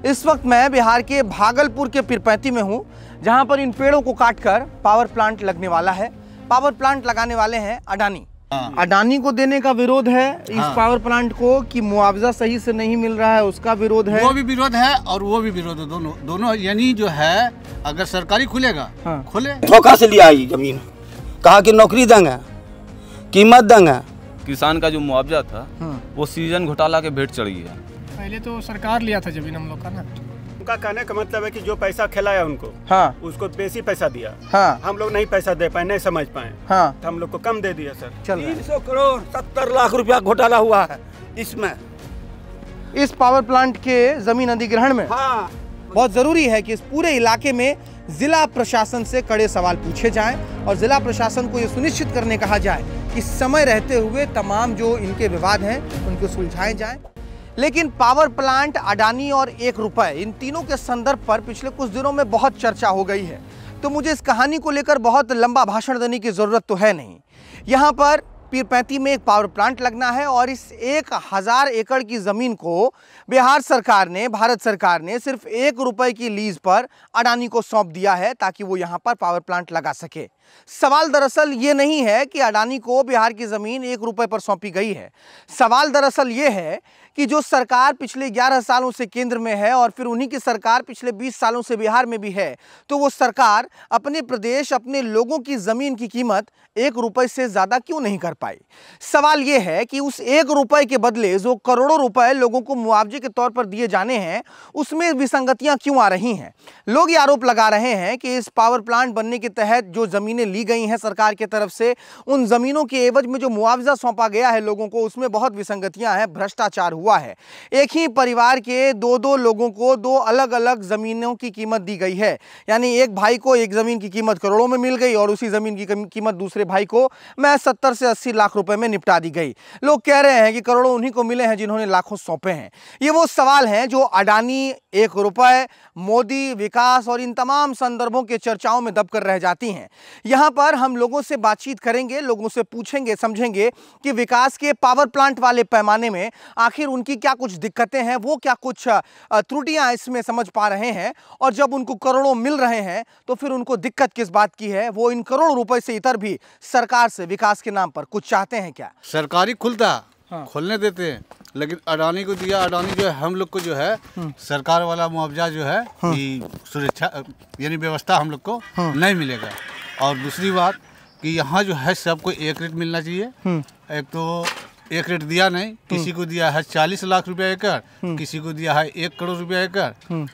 इस वक्त मैं बिहार के भागलपुर के पीरपैंती में हूँ, जहाँ पर इन पेड़ों को काटकर पावर प्लांट लगने वाला है। पावर प्लांट लगाने वाले हैं अडानी। अडानी को देने का विरोध है इस पावर प्लांट को कि मुआवजा सही से नहीं मिल रहा है, उसका विरोध है। वो भी विरोध है और वो भी विरोध है, दोनों यानी जो है अगर सरकारी खुलेगा खुले। धोखा से लिया है जमीन, कहा कि नौकरी देंगे, कीमत देंगे। किसान का जो मुआवजा था वो सीजन घोटाला के भेंट चढ़ गया। पहले तो सरकार लिया था जमीन हम लोग का ना। उनका कहने का मतलब है कि जो पैसा खिलाया उनको उसको बेसी पैसा दिया। हम लोग नहीं पैसा दे पाए, नहीं समझ पाए, तो हम लोग को कम दे दिया सर। 300 करोड़ 70 लाख रुपया घोटाला हुआ है इसमें, इस पावर प्लांट के जमीन अधिग्रहण में। बहुत जरूरी है कि इस पूरे इलाके में जिला प्रशासन से कड़े सवाल पूछे जाएं और जिला प्रशासन को यह सुनिश्चित करने कहा जाए कि समय रहते हुए तमाम जो इनके विवाद हैं उनको सुलझाए जाएं। लेकिन पावर प्लांट, अडानी और 1 रुपए, इन तीनों के संदर्भ पर पिछले कुछ दिनों में बहुत चर्चा हो गई है। तो मुझे इस कहानी को लेकर बहुत लंबा भाषण देने की जरूरत तो है नहीं। यहाँ पर पीरपैंती में एक पावर प्लांट लगना है और इस 1000 एकड़ की जमीन को बिहार सरकार ने, भारत सरकार ने सिर्फ 1 रुपए की लीज पर अडानी को सौंप दिया है ताकि वो यहाँ पर पावर प्लांट लगा सके। सवाल दरअसल ये नहीं है कि अडानी को बिहार की जमीन 1 रुपए पर सौंपी गई है। सवाल दरअसल ये है कि जो सरकार पिछले 11 सालों से केंद्र में है और फिर उन्हीं की सरकार पिछले 20 सालों से बिहार में भी है, तो वो सरकार अपने प्रदेश, अपने लोगों की जमीन की कीमत 1 रुपए से ज्यादा क्यों नहीं कर पाई। सवाल ये है कि उस 1 रुपए के बदले जो करोड़ों रुपए लोगों को मुआवजे के तौर पर दिए जाने हैं, उसमें विसंगतियां क्यों आ रही हैं। लोग ये आरोप लगा रहे हैं कि इस पावर प्लांट बनने के तहत जो जमीनें ली गई हैं सरकार की तरफ से, उन जमीनों के एवज में जो मुआवजा सौंपा गया है लोगों को, उसमें बहुत विसंगतियां हैं, भ्रष्टाचार हुआ है। एक ही परिवार के 2 लोगों को 2 अलग अलग जमीनों की कीमत दी गई है। यानी एक भाई को एक जमीन की कीमत करोड़ों में मिल गई और उसी जमीन की कीमत दूसरे भाई को मैं 70 से 80 लाख रुपए में निपटा दी गई। लोग कह रहे हैं कि करोड़ों उन्हीं को मिले हैं जिन्होंने लाखों सौंपे हैं। ये वो सवाल हैं जो अडानी, 1 रुपए, मोदी, विकास और इन तमाम संदर्भों के चर्चाओं में दबकर रह जाती हैं। यहां पर हम लोगों से बातचीत करेंगे, लोगों से पूछेंगे, समझेंगे कि विकास के पावर प्लांट वाले पैमाने में आखिर उनकी क्या कुछ दिक्कतें हैं, वो क्या कुछ त्रुटियां इसमें समझ पा रहे हैं, और जब उनको करोड़ों मिल रहे हैं तो फिर उनको दिक्कत किस बात की है। वो इन करोड़ों रुपए से इतर भी सरकार से विकास के नाम पर कुछ चाहते हैं क्या। सरकारी खुलता खोलने देते हैं, लेकिन अडानी को दिया। अडानी जो है हम लोग को जो है सरकार वाला मुआवजा जो है सुरक्षा यानी व्यवस्था हम लोग को नहीं मिलेगा। और दूसरी बात कि यहाँ जो है सबको 1 रेट मिलना चाहिए। एक तो 1 रेट दिया नहीं, किसी को दिया है 40 लाख रुपया एकड़, किसी को दिया है 1 करोड़ रुपया एकड़।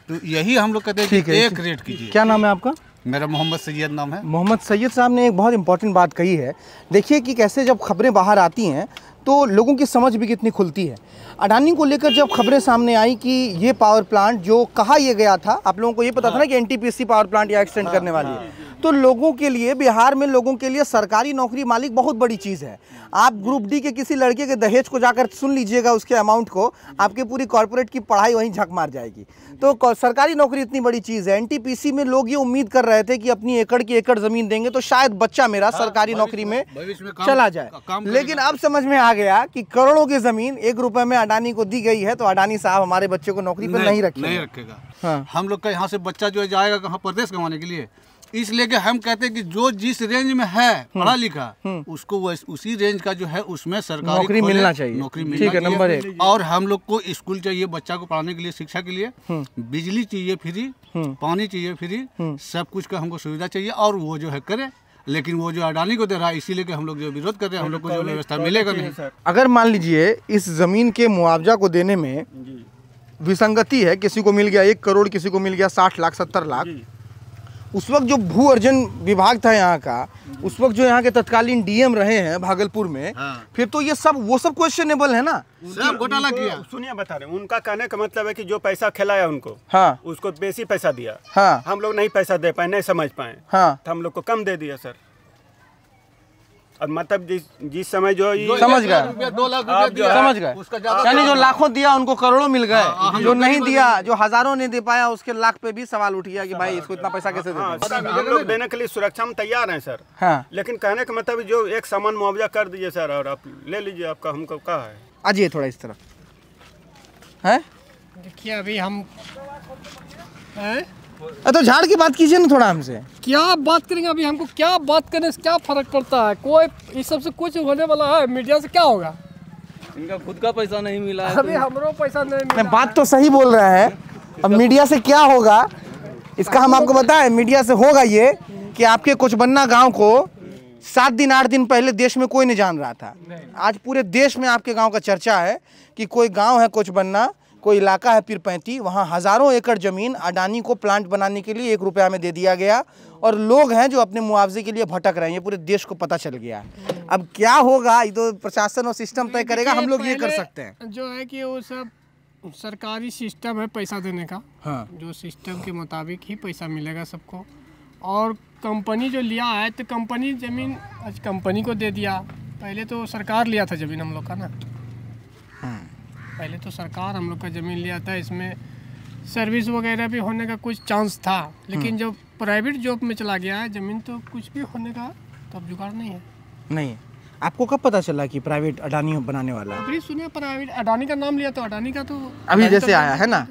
तो यही हम लोग कहते हैं कि 1 रेट कीजिए। क्या नाम है आपका? मेरा मोहम्मद सैयद नाम है। मोहम्मद सैयद साहब ने एक बहुत इंपॉर्टेंट बात कही है। देखिए कि कैसे जब खबरें बाहर आती हैं तो लोगों की समझ भी कितनी खुलती है। अडानी को लेकर जब खबरें सामने आई कि ये पावर प्लांट जो कहा यह गया था, आप लोगों को ये पता था ना कि एनटीपीसी पावर प्लांट या एक्सटेंड करने वाली है, तो लोगों के लिए, बिहार में लोगों के लिए सरकारी नौकरी मालिक बहुत बड़ी चीज़ है। आप ग्रुप डी के किसी लड़के के दहेज को जाकर सुन लीजिएगा, उसके अमाउंट को, आपकी पूरी कॉर्पोरेट की पढ़ाई वहीं झक मार जाएगी। तो सरकारी नौकरी इतनी बड़ी चीज़ है। एनटीपीसी में लोग ये उम्मीद कर रहे थे कि अपनी एकड़ की एकड़ ज़मीन देंगे तो शायद बच्चा मेरा सरकारी नौकरी में चला जाए। लेकिन अब समझ में आ गया कि करोड़ों की ज़मीन 1 रुपए में अडानी को दी गई है, तो अडानी साहब हमारे बच्चे को नौकरी पर नहीं रखेगा। हम लोग का यहाँ से बच्चा जो जाएगा कहाँ, परदेश कमाने के लिए। इसलिए कि हम कहते हैं कि जो जिस रेंज में है पढ़ा लिखा, उसको उसी रेंज का जो है उसमें सरकारी नौकरी मिलना चाहिए। नौकरी मिलना चाहिए। नंबर 1। और हम लोग को स्कूल चाहिए बच्चा को पढ़ाने के लिए, शिक्षा के लिए, बिजली चाहिए फ्री, पानी चाहिए फ्री, सब कुछ का हमको सुविधा चाहिए और वो जो है करे। लेकिन वो जो अडानी को दे रहा है, इसीलिए कि हम लोग जो विरोध करते हैं, हम लोग को जो व्यवस्था मिलेगा नहीं। अगर मान लीजिए इस जमीन के मुआवजा को देने में विसंगति है, किसी को मिल गया 1 करोड़, किसी को मिल गया 60 लाख 70 लाख, उस वक्त जो भू अर्जन विभाग था यहाँ का, उस वक्त जो यहाँ के तत्कालीन डीएम रहे हैं भागलपुर में, फिर तो ये सब वो सब क्वेश्चनेबल है ना। सब घोटाला किया। सुनिए बता रहे हैं, उनका कहने का मतलब है कि जो पैसा खिलाया उनको उसको बेसी पैसा दिया। हम लोग नहीं पैसा दे पाए, नहीं समझ पाए, तो हम लोग को कम दे दिया सर। और मतलब जिस समय जो समझ गए, 2 लाख रुपया दिया, समझ गए, यानी जो लाखों दिया उनको करोड़ों मिल गए, जो नहीं दिया, जो हजारों ने दे पाया, उसके लाख पे भी सवाल उठ गया कि भाई इसको इतना पैसा कैसे दें। हम लोग देने के लिए सुरक्षा में तैयार हैं सर। लेकिन कहने का मतलब जो एक सामान मुआवजा कर दीजिए सर और आप ले लीजिए, आपका हमको कहा है। आइए थोड़ा इस तरफ है। देखिए अभी हम तो झाड़ की बात कीजिए ना थोड़ा हमसे। क्या बात करेंगे अभी, हमको क्या बात करने से क्या फर्क पड़ता है? कोई इस सबसे कुछ होने वाला है? मीडिया से क्या होगा? इनका खुद का पैसा नहीं मिला है। अभी हमरो पैसा नहीं मिला। बात तो सही बोल रहा है। अब मीडिया से क्या होगा इसका हम आपको बताएं। मीडिया से होगा ये कि आपके कोचबन्ना गांव को 7 दिन 8 दिन पहले देश में कोई नहीं जान रहा था। आज पूरे देश में आपके गांव का चर्चा है कि कोई गांव है कोचबन्ना, कोई इलाका है पीरपैंती, वहाँ हज़ारों एकड़ ज़मीन अडानी को प्लांट बनाने के लिए 1 रुपया में दे दिया गया और लोग हैं जो अपने मुआवजे के लिए भटक रहे हैं। ये पूरे देश को पता चल गया। अब क्या होगा ये तो प्रशासन और सिस्टम तय करेगा, हम लोग ये कर सकते हैं। जो है कि वो सब सरकारी सिस्टम है पैसा देने का। हाँ। जो सिस्टम के मुताबिक ही पैसा मिलेगा सबको। और कंपनी जो लिया है तो कंपनी ज़मीन आज कंपनी को दे दिया। पहले तो सरकार लिया था ज़मीन हम लोग का ना। पहले तो सरकार हम लोग का ज़मीन लिया था, इसमें सर्विस वगैरह भी होने का कुछ चांस था। लेकिन जब प्राइवेट जॉब में चला गया है ज़मीन तो कुछ भी होने का तब जुगाड़ नहीं है। नहीं, आपको कब पता चला कि प्राइवेट अडानी बनाने वाला है? अभी सुनिए, प्राइवेट अडानी का नाम लिया तो अडानी का तो अभी जैसे आया है ना,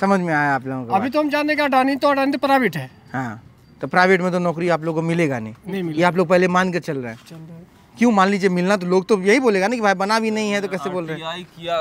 समझ में आया आप लोगों को। अभी तो हम जानने का अडानी तो प्राइवेट है। हाँ, तो प्राइवेट में तो नौकरी आप लोगों को मिलेगा नहीं। ये आप लोग पहले मान के चल रहे हैं। क्यों मान लीजिए मिलना तो लोग तो यही बोलेगा ना कि भाई बना भी नहीं है तो कैसे बोल रहे हैं।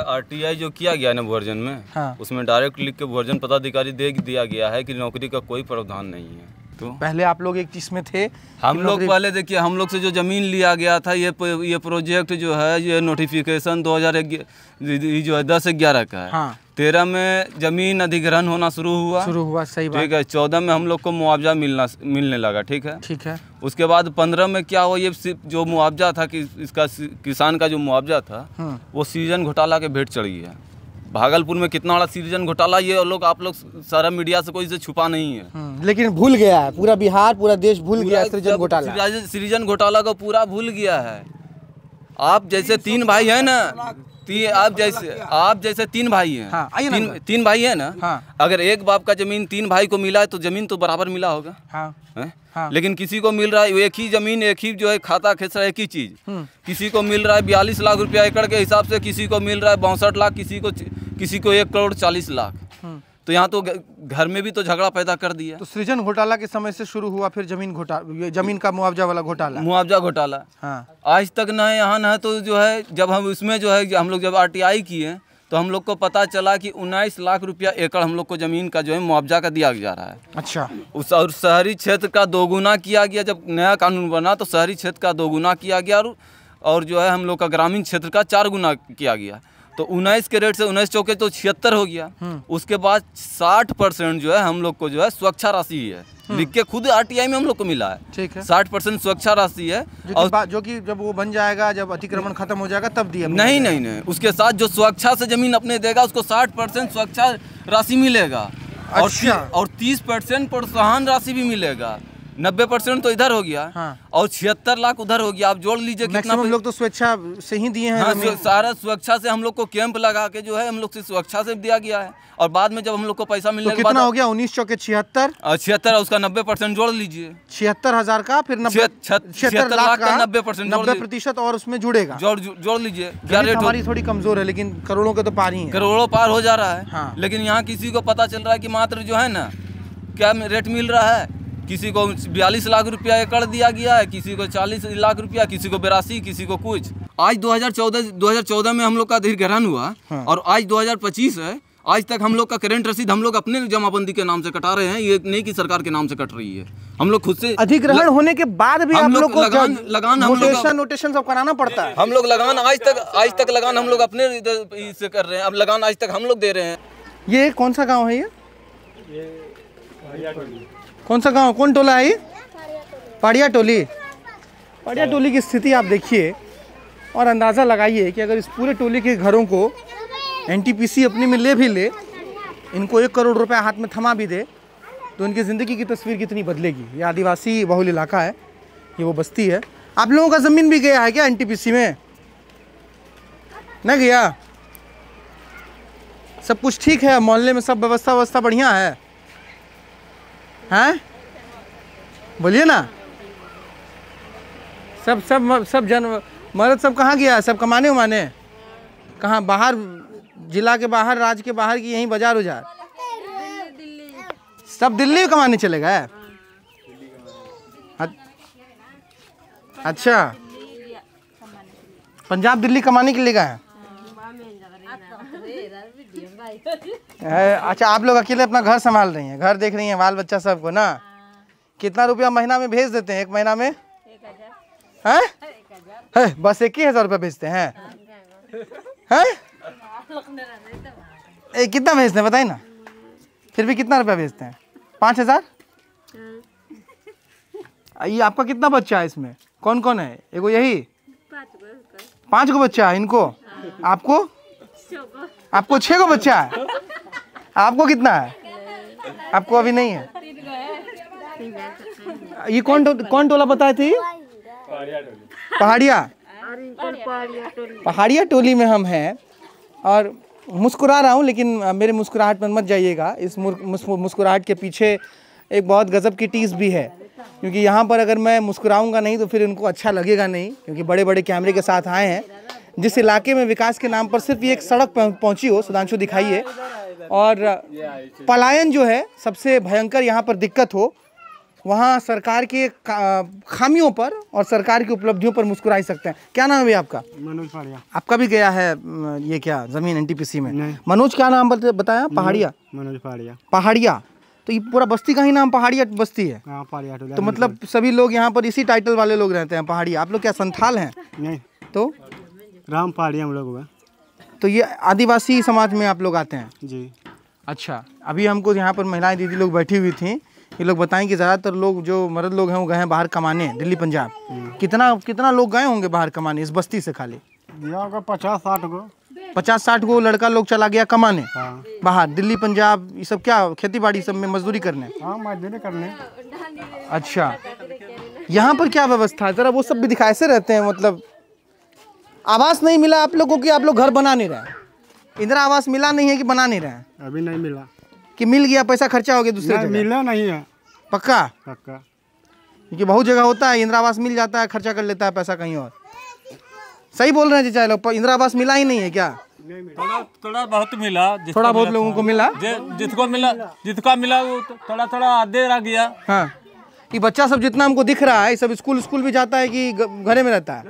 आरटीआई जो किया गया ना वर्जन में, हाँ। उसमें डायरेक्ट लिख के वर्जन पदाधिकारी दे दिया गया है कि नौकरी का कोई प्रावधान नहीं है। तो पहले आप लोग एक चीज में थे, हम लोग पहले देखिए हम लोग से जो ज़मीन लिया गया था ये प्रोजेक्ट जो है ये नोटिफिकेशन 2010-11 का है। हाँ। 13 में ज़मीन अधिग्रहण होना शुरू हुआ। सही बात। ठीक है। 14 में हम लोग को मुआवजा मिलने लगा। ठीक है। उसके बाद 15 में क्या हुआ, ये जो मुआवजा था कि इसका किसान का जो मुआवजा था वो सृजन घोटाला के भेंट चढ़ गया। भागलपुर में कितना बड़ा सृजन घोटाला, ये लोग आप लोग सारा मीडिया से कोई से छुपा नहीं है। लेकिन भूल गया है पूरा बिहार, पूरा देश भूल गया सृजन घोटाला। सृजन घोटाला को पूरा भूल गया है। आप जैसे 3 भाई हैं ना, आप जैसे 3 भाई हैं। हाँ, तीन भाई हैं ना। हाँ। अगर एक बाप का जमीन 3 भाई को मिला है तो जमीन तो बराबर मिला होगा। हाँ। हाँ। लेकिन किसी को मिल रहा है एक ही जमीन, एक ही जो है खाता खेसरा एक ही चीज। किसी को मिल रहा है 42 लाख रुपया एकड़ के हिसाब से, किसी को मिल रहा है 62 लाख, किसी को 1 करोड़ 40 लाख। तो यहाँ तो घर में भी तो झगड़ा पैदा कर दिया। तो सृजन घोटाला के समय से शुरू हुआ, फिर जमीन का मुआवजा वाला घोटाला। हाँ। आज तक न यहाँ न तो जो है जब हम इसमें जो है हम लोग जब आरटीआई किए तो हम लोग को पता चला कि 19 लाख रुपया एकड़ हम लोग को ज़मीन का जो है मुआवजा का दिया जा रहा है। अच्छा। और शहरी क्षेत्र का 2 गुना किया गया। जब नया कानून बना तो शहरी क्षेत्र का 2 गुना किया गया और जो है हम लोग का ग्रामीण क्षेत्र का 4 गुना किया गया। तो 19 के रेट से 19 चौके तो 76 हो गया। उसके बाद 60% जो है हम लोग को जो है सुरक्षा राशि है, लिख के खुद आरटीआई में हम लोग को मिला है। ठीक है। 60% सुरक्षा राशि है और जो कि जब वो बन जाएगा, जब अतिक्रमण खत्म हो जाएगा तब दिया। नहीं, उसके साथ जो सुरक्षा से जमीन अपने देगा उसको 60% सुरक्षा राशि मिलेगा। अच्छा। और 30% प्रोत्साहन राशि भी मिलेगा। 90% तो इधर हो गया। हाँ। और 76 लाख उधर हो गया। आप जोड़ लीजिए कितना। हम लोग तो स्वेच्छा से ही दिए हैं। हाँ, सारा सुरक्षा से हम लोग को कैंप लगा के जो है हम लोग से सुरक्षा से दिया गया है। और बाद में जब हम लोग को पैसा मिलने के बाद कितना हो गया? 19 चौके 76 और 76 उसका 90% जोड़ लीजिए। 76,000 का फिर 76 लाख का 90% और उसमें जुड़ेगा। जोड़ लीजिए। क्या रेट हमारी थोड़ी कमजोर है, लेकिन करोड़ों के तो पार ही है। करोड़ों पार हो जा रहा है। हाँ। लेकिन यहाँ किसी को पता चल रहा है कि मात्र जो है ना क्या रेट मिल रहा है। किसी को 42 लाख रुपया एकड़ दिया गया है, किसी को 40 लाख रुपया, किसी को 82, किसी को कुछ। आज 2014 में हम लोग का अधिग्रहण हुआ। हाँ। और आज 2025 है। आज तक हम लोग का करंट रसीद हम लोग अपने जमाबंदी के नाम से कटा रहे हैं। ये नहीं कि सरकार के नाम से कट रही है। हम लोग खुद से अधिग्रहण होने के बाद भी आप लोग को लगान नोटेशन सब कराना पड़ता है। हम लोग लगान आज तक लगान हम लोग अपने से कर रहे हैं। अब लगान आज तक हम लोग दे रहे हैं। ये कौन सा गाँव है? ये कौन सा गांव, कौन टोला है ये? पाड़िया टोली की स्थिति आप देखिए और अंदाज़ा लगाइए कि अगर इस पूरे टोली के घरों को एनटीपीसी अपने में ले भी ले, इनको 1 करोड़ रुपया हाथ में थमा भी दे, तो इनकी ज़िंदगी की तस्वीर कितनी बदलेगी। ये आदिवासी बहुल इलाका है, ये वो बस्ती है। आप लोगों का ज़मीन भी गया है क्या एनटीपीसी में? नहीं गया? सब कुछ ठीक है? मोहल्ले में सब व्यवस्था बढ़िया है? हैं? बोलिए ना। सब जन मर्द सब कहाँ गया? सब कमाने उमाने कहाँ? बाहर, जिला के बाहर, राज्य के बाहर की यहीं बाजार उजार? सब दिल्ली कमाने चले गए? अच्छा, पंजाब दिल्ली कमाने के लिए गए हैं। अच्छा, आप लोग अकेले अपना घर संभाल रही हैं, घर देख रही हैं, बाल बच्चा सबको ना। कितना रुपया महीना में भेज देते हैं? एक महीना में है बस 21,000 रुपया भेजते हैं? कितना भेजते हैं बताइए ना, फिर भी कितना रुपया भेजते हैं? 5,000? ये आपका कितना बच्चा है इसमें? कौन कौन है? एगो यही 5 गो बच्चा है इनको? आपको 6 गो बच्चा है? आपको कितना है? आपको अभी नहीं है। ये कौन टोला बताए थे? पहाड़िया टोली में हम हैं और मुस्कुरा रहा हूँ, लेकिन मेरे मुस्कुराहट पर मत जाइएगा। इस मुस्कुराहट के पीछे एक बहुत गजब की टीस भी है, क्योंकि यहाँ पर अगर मैं मुस्कुराऊंगा नहीं तो फिर उनको अच्छा लगेगा नहीं, क्योंकि बड़े बड़े कैमरे के साथ आए हैं। जिस इलाके में विकास के नाम पर सिर्फ ये एक सड़क पहुंची हो, सुधांशु दिखाइए, और पलायन जो है सबसे भयंकर यहाँ पर दिक्कत हो, वहाँ सरकार के खामियों पर और सरकार की उपलब्धियों पर मुस्कुरा सकते हैं। क्या नाम है भैया आपका? मनोज पहाड़िया। आपका भी गया है ये क्या जमीन एनटीपीसी में? मनोज क्या नाम बताया? पहाड़िया। मनोज पहाड़िया। पहाड़िया, तो ये पूरा बस्ती का ही नाम पहाड़िया बस्ती है? पहाड़िया। तो मतलब सभी लोग यहाँ पर इसी टाइटल वाले लोग रहते हैं, पहाड़िया। आप लोग क्या संथाल हैं? नहीं तो राम पहाड़िया हम लोग हुआ। तो ये आदिवासी समाज में आप लोग आते हैं जी? अच्छा, अभी हमको यहाँ पर महिलाएं दीदी लोग बैठी हुई थी, ये लोग बताएं कि ज़्यादातर लोग जो मर्द लोग हैं वो गए हैं बाहर कमाने, दिल्ली पंजाब। कितना लोग गए होंगे बाहर कमाने इस बस्ती से? खाली 50-60 गो। 50-60 गो लड़का लोग चला गया कमाने बाहर, दिल्ली पंजाब। ये सब क्या खेती बाड़ी सब में मजदूरी करने? मजदूरी करने। अच्छा, यहाँ पर क्या व्यवस्था है? जरा वो सब भी दिखा। ऐसे रहते हैं मतलब आवास नहीं मिला आप लोगों की? आप लोग घर बना नहीं रहे? इंदिरा आवास मिला नहीं है कि बना नहीं रहे? अभी नहीं मिला। कि मिल गया, पैसा खर्चा हो गया दूसरे जगह? मिला नहीं है। पक्का? पक्का। क्योंकि बहुत जगह होता है इंदिरा आवास मिल जाता है, खर्चा कर लेता है पैसा कहीं और। सही बोल रहे हैं चाहे लोग, इंदिरा आवास मिला ही नहीं है क्या? थोड़ा बहुत मिला। थोड़ा बहुत लोगों को मिला? जिसको मिला वो थोड़ा आधे रह गया। हाँ, ये बच्चा सब जितना हमको दिख रहा है सब स्कूल भी जाता है कि घरे में रहता है?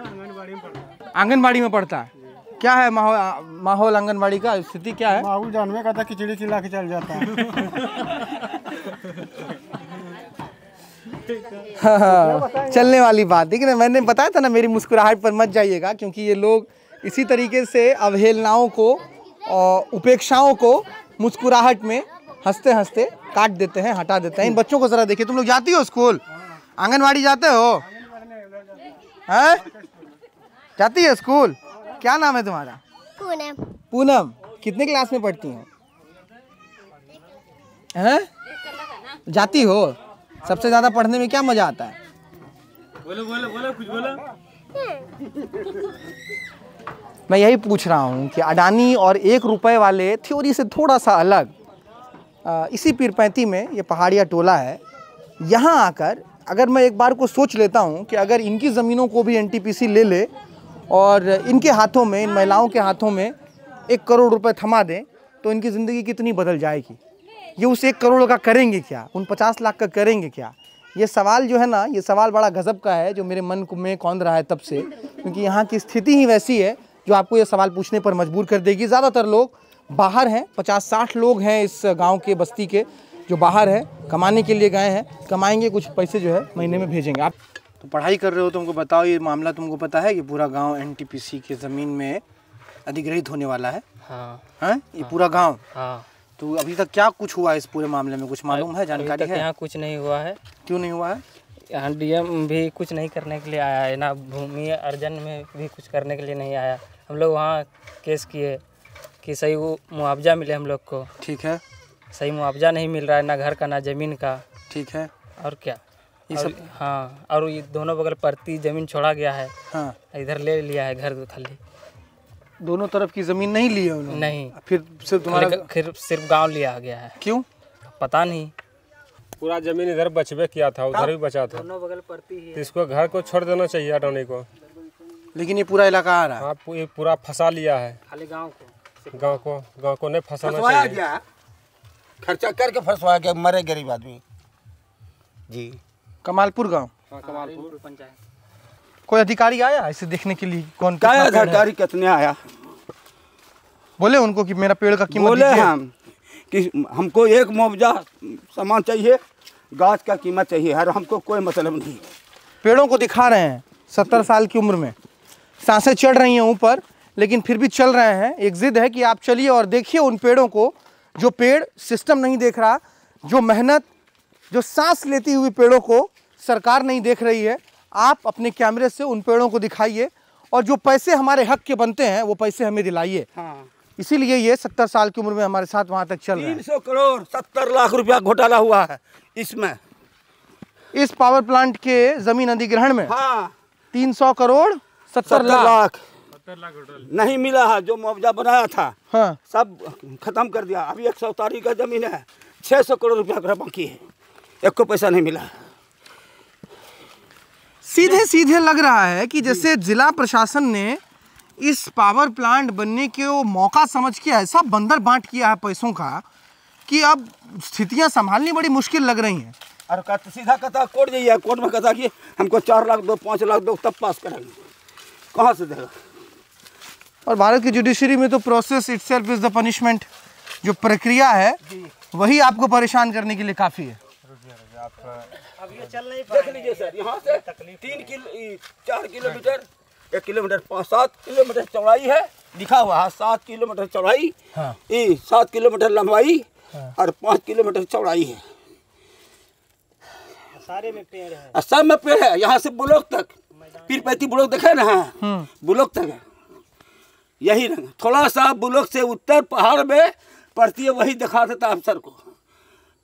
आंगनबाड़ी में पढ़ता है। क्या है माहौल आंगनबाड़ी का? स्थिति क्या है? माहौल जानवे का था, खिचड़ी खिला के चल जाता है। हाँ, चलने वाली बात। देखिए मैंने बताया था ना, मेरी मुस्कुराहट पर मत जाइएगा, क्योंकि ये लोग इसी तरीके से अवहेलनाओं को और उपेक्षाओं को मुस्कुराहट में हंसते हंसते काट देते हैं, हटा देते हैं। इन बच्चों को जरा देखिए। तुम लोग जाती हो स्कूल, आंगनबाड़ी जाते हो? हैं? जाती है स्कूल? क्या नाम है तुम्हारा? पूनम। पूनम, कितने क्लास में पढ़ती हो? हैं? जाती हो? सबसे ज्यादा पढ़ने में क्या मजा आता है? बोलो कुछ बोलो। मैं यही पूछ रहा हूँ कि अडानी और 1 रुपए वाले थ्योरी से थोड़ा सा अलग इसी पीरपैंती में ये पहाड़िया टोला है। यहाँ आकर अगर मैं एक बार को सोच लेता हूँ कि अगर इनकी ज़मीनों को भी एनटीपीसी ले ले और इनके हाथों में, इन महिलाओं के हाथों में 1 करोड़ रुपए थमा दें, तो इनकी ज़िंदगी कितनी बदल जाएगी। ये उस 1 करोड़ का करेंगे क्या? उन 50 लाख का करेंगे क्या? ये सवाल जो है ना, ये सवाल बड़ा गजब का है, जो मेरे मन में कौंध रहा है तब से, क्योंकि यहाँ की स्थिति ही वैसी है जो आपको ये सवाल पूछने पर मजबूर कर देगी। ज़्यादातर लोग बाहर हैं, 50-60 लोग हैं इस गांव के, बस्ती के, जो बाहर है, कमाने के लिए गए हैं, कमाएंगे, कुछ पैसे जो है महीने में भेजेंगे। आप तो पढ़ाई कर रहे हो, तुमको बताओ ये मामला तुमको पता है कि पूरा गांव एनटीपीसी के ज़मीन में अधिग्रहित होने वाला है? हाँ। हैं? ये पूरा गांव? हाँ। तो अभी तक क्या कुछ हुआ इस पूरे मामले में, कुछ मालूम है, जानकारी है? यहाँ कुछ नहीं हुआ है। क्यों नहीं हुआ है? यहाँ डीएम भी कुछ नहीं करने के लिए आया है ना, भूमि अर्जन में भी कुछ करने के लिए नहीं आया। हम लोग वहाँ केस किए कि सही वो मुआवजा मिले हम लोग को। ठीक है। सही मुआवजा नहीं मिल रहा है, ना घर का ना ज़मीन का। ठीक है। और क्या ये सब? हाँ, और ये दोनों बगल परती ज़मीन छोड़ा गया है। हाँ, इधर ले लिया है घर खाली। दोनों तरफ की ज़मीन नहीं ली है उन्होंने? नहीं। फिर सिर्फ तुम्हारा? फिर सिर्फ गांव लिया गया है। क्यों? पता नहीं। पूरा ज़मीन इधर बचबे किया था, उधर भी बचा था। दोनों बगल परती है। तो इसको घर को छोड़ देना चाहिए अडानी को। लेकिन ये पूरा इलाका आ रहा है। हाँ, ये पूरा फंसा लिया है खाली गाँव को नहीं फंसाना चाहिए। खर्चा करके फंसवा के मरे गरीब आदमी जी। कमालपुर गांव, कमालपुर पंचायत। कोई अधिकारी आया इसे देखने के लिए? कौन क्या अधिकारी कितने आया? बोले उनको कि मेरा पेड़ का कीमत बोले हम कि हमको एक मुआवजा सामान चाहिए, गाछ का कीमत चाहिए, हर हमको कोई मतलब नहीं। पेड़ों को दिखा रहे हैं 70 साल की उम्र में, सांसें चढ़ रही हैं ऊपर, लेकिन फिर भी चल रहे हैं। एक जिद है कि आप चलिए और देखिए उन पेड़ों को, जो पेड़ सिस्टम नहीं देख रहा, जो मेहनत, जो सांस लेती हुई पेड़ों को सरकार नहीं देख रही है। आप अपने कैमरे से उन पेड़ों को दिखाइए और जो पैसे हमारे हक के बनते हैं वो पैसे हमें दिलाइए। इसीलिए ये 70 साल की उम्र में हमारे साथ वहाँ तक चल रहे हैं। 300 करोड़ 70 लाख रुपया घोटाला हुआ है इसमें, इस पावर प्लांट के जमीन अधिग्रहण में। 300 करोड़ 70 लाख नहीं मिला है। जो मुआवजा बनाया था हाँ, सब खत्म कर दिया। अभी 100 तारीख का जमीन है, 600 करोड़ रुपया बाकी है, एक को पैसा नहीं मिला। सीधे सीधे लग रहा है कि जैसे जिला प्रशासन ने इस पावर प्लांट बनने के वो मौका समझ के ऐसा बंदर बांट किया है पैसों का कि अब स्थितियां संभालनी बड़ी मुश्किल लग रही हैं। और सीधा कहता कोर्ट जाइए, कोर्ट में कहता कि हमको 4 लाख दो, 5 लाख दो, तब पास करेंगे। कहाँ से देगा? और भारत की जुडिशरी में तो process itself is the punishment. जो प्रक्रिया है वही आपको परेशान करने के लिए काफ़ी है। अब ये चल नहीं पाएगा। देख लीजिए सर, यहाँ से 4 किलोमीटर, 1 किलोमीटर 5-7 किलोमीटर चौड़ाई है, लिखा हुआ है 7 किलोमीटर चौड़ाई, 7 किलोमीटर लंबाई और 5 किलोमीटर चौड़ाई है। सारे में पेड़ है, सब में पेड़ है। यहाँ से बुलोक तक, पीरपैती बुलोक देखे ना, बुलोक तक है। यही रंग थोड़ा सा बुलोक से उत्तर पहाड़ में पड़ती है, वही दिखा देता अफसर को।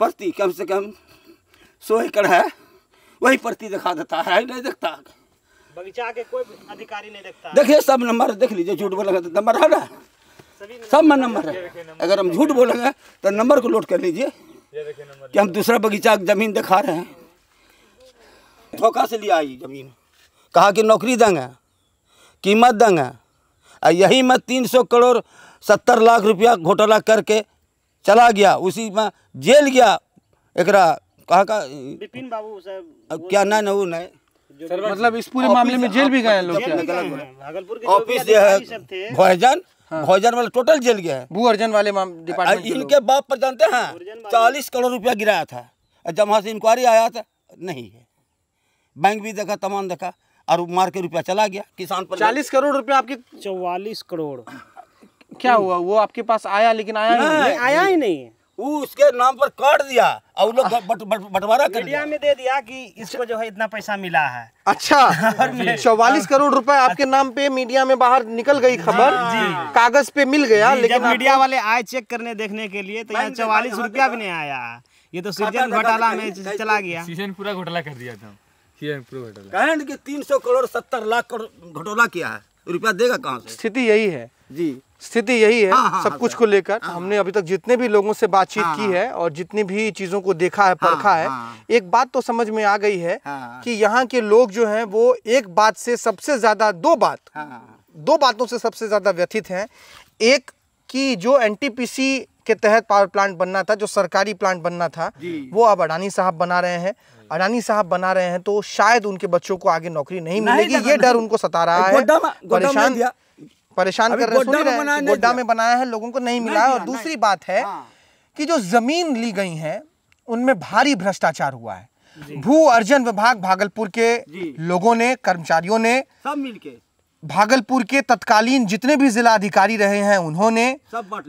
पड़ती कम से कम 100 एकड़ है, वही पड़ती दिखा देता है, नहीं देखता। बगीचा के कोई अधिकारी नहीं देखता। देखिए सब नंबर देख लीजिए, झूठ बोलेंगे तो नंबर है ना, सब में नंबर है। अगर हम झूठ बोलेंगे तो नंबर को नोट कर लीजिए कि हम दूसरा बगीचा की जमीन दिखा रहे हैं। धोखा से लिया ये जमीन, कहा कि नौकरी देंगे, कीमत देंगे, और यही में 300 करोड़ 70 लाख रुपया घोटाला करके चला गया। उसी में जेल गया। एकरा कहा का विपिन बाबू साहब, क्या ना वो नहीं, मतलब इस पूरे मामले में जेल भी गए लोग। भागलपुर के ऑफिस जो है भोजन वाले टोटल जेल गया है। भू अर्जन वाले डिपार्टमेंट इनके बाप पर जानते हैं 40 करोड़ रुपया गिराया था। जब वहाँ से इंक्वायरी आया था नहीं है, बैंक भी देखा, तमाम देखा, और मार के रुपया चला गया किसान पर। 40 करोड़ रुपया आपके 44 करोड़ क्या हुआ? वो आपके पास आया लेकिन आया ही नहीं। वो उसके नाम पर काट दिया और लोग बंटवारा कर मीडिया में दे दिया कि इसको जो है इतना पैसा मिला है। अच्छा 44 करोड़ रुपए आपके नाम पे मीडिया में बाहर निकल गई खबर, कागज पे मिल गया, लेकिन मीडिया वाले आए चेक करने देखने के लिए तो यहाँ 44 रुपया भी नहीं आया। ये तो सृजन घोटाला में चला गया, सीजन पूरा घोटाला कर दिया था। कहने कि 300 करोड़ 70 लाख घोटाला किया है, रुपया देगा कहाँ से? स्थिति यही है जी, स्थिति यही है। सब कुछ को लेकर हमने अभी तक जितने भी लोगों से बातचीत की है और जितनी भी चीजों को देखा है, परखा है, एक बात तो समझ में आ गई है कि यहाँ के लोग जो हैं वो एक बात से सबसे ज्यादा दो बातों से सबसे ज्यादा व्यथित हैं। एक कि जो एनटीपीसी के तहत पावर प्लांट बनना था, जो सरकारी प्लांट बनना था, वो अब अडानी साहब बना रहे हैं। अडानी साहब बना रहे हैं तो शायद उनके बच्चों को आगे नौकरी नहीं मिलेगी, ये डर उनको सता रहा है, परेशान कर रहे हैं। गोड्डा में बनाया है, लोगों को नहीं मिला है। और दूसरी बात है कि जो जमीन ली गई है उनमें भारी भ्रष्टाचार हुआ है। भू अर्जन विभाग भागलपुर के लोगों ने, कर्मचारियों ने, सब मिलके, भागलपुर के तत्कालीन जितने भी जिला अधिकारी रहे हैं उन्होंने,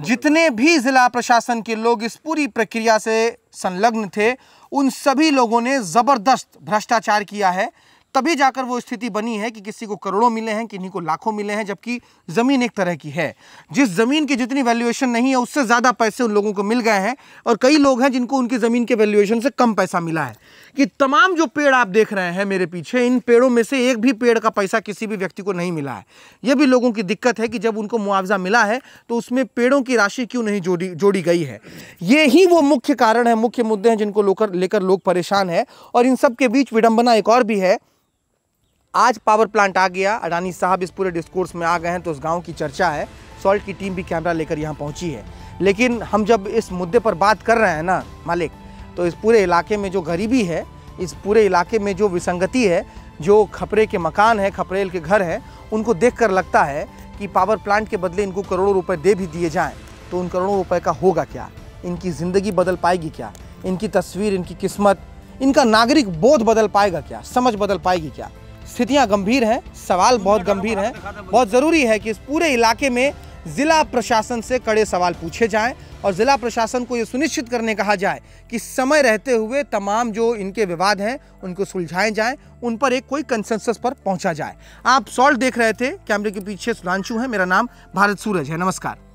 जितने भी जिला प्रशासन के लोग इस पूरी प्रक्रिया से संलग्न थे, उन सभी लोगों ने जबरदस्त भ्रष्टाचार किया है। तभी जाकर वो स्थिति बनी है कि किसी को करोड़ों मिले हैं, किन्हीं को लाखों मिले हैं, जबकि ज़मीन एक तरह की है। जिस ज़मीन की जितनी वैल्यूएशन नहीं है उससे ज़्यादा पैसे उन लोगों को मिल गए हैं, और कई लोग हैं जिनको उनकी ज़मीन के वैल्यूएशन से कम पैसा मिला है। कि तमाम जो पेड़ आप देख रहे हैं मेरे पीछे, इन पेड़ों में से एक भी पेड़ का पैसा किसी भी व्यक्ति को नहीं मिला है। यह भी लोगों की दिक्कत है कि जब उनको मुआवजा मिला है तो उसमें पेड़ों की राशि क्यों नहीं जोड़ी गई है। ये ही वो मुख्य कारण है, मुख्य मुद्दे हैं जिनको लेकर लोग परेशान हैं। और इन सब के बीच विडंबना एक और भी है, आज पावर प्लांट आ गया, अडानी साहब इस पूरे डिस्कोर्स में आ गए हैं तो उस गांव की चर्चा है। सॉल्ट की टीम भी कैमरा लेकर यहां पहुंची है, लेकिन हम जब इस मुद्दे पर बात कर रहे हैं ना मालिक, तो इस पूरे इलाके में जो गरीबी है, इस पूरे इलाके में जो विसंगति है, जो खपरे के मकान है, खपरेल के घर हैं, उनको देखकर लगता है कि पावर प्लांट के बदले इनको करोड़ों रुपए दे भी दिए जाएं तो उन करोड़ों रुपए का होगा क्या? इनकी ज़िंदगी बदल पाएगी क्या? इनकी तस्वीर, इनकी किस्मत, इनका नागरिक बोध बदल पाएगा क्या? समझ बदल पाएगी क्या? स्थितियां गंभीर हैं, सवाल बहुत गंभीर हैं। बहुत ज़रूरी है कि इस पूरे इलाके में ज़िला प्रशासन से कड़े सवाल पूछे जाएं और ज़िला प्रशासन को ये सुनिश्चित करने कहा जाए कि समय रहते हुए तमाम जो इनके विवाद हैं उनको सुलझाए जाएं, उन पर एक कोई कंसेंसस पर पहुंचा जाए। आप सॉल्ट देख रहे थे, कैमरे के पीछे सुधांशु है, मेरा नाम भारत सूरज है। नमस्कार।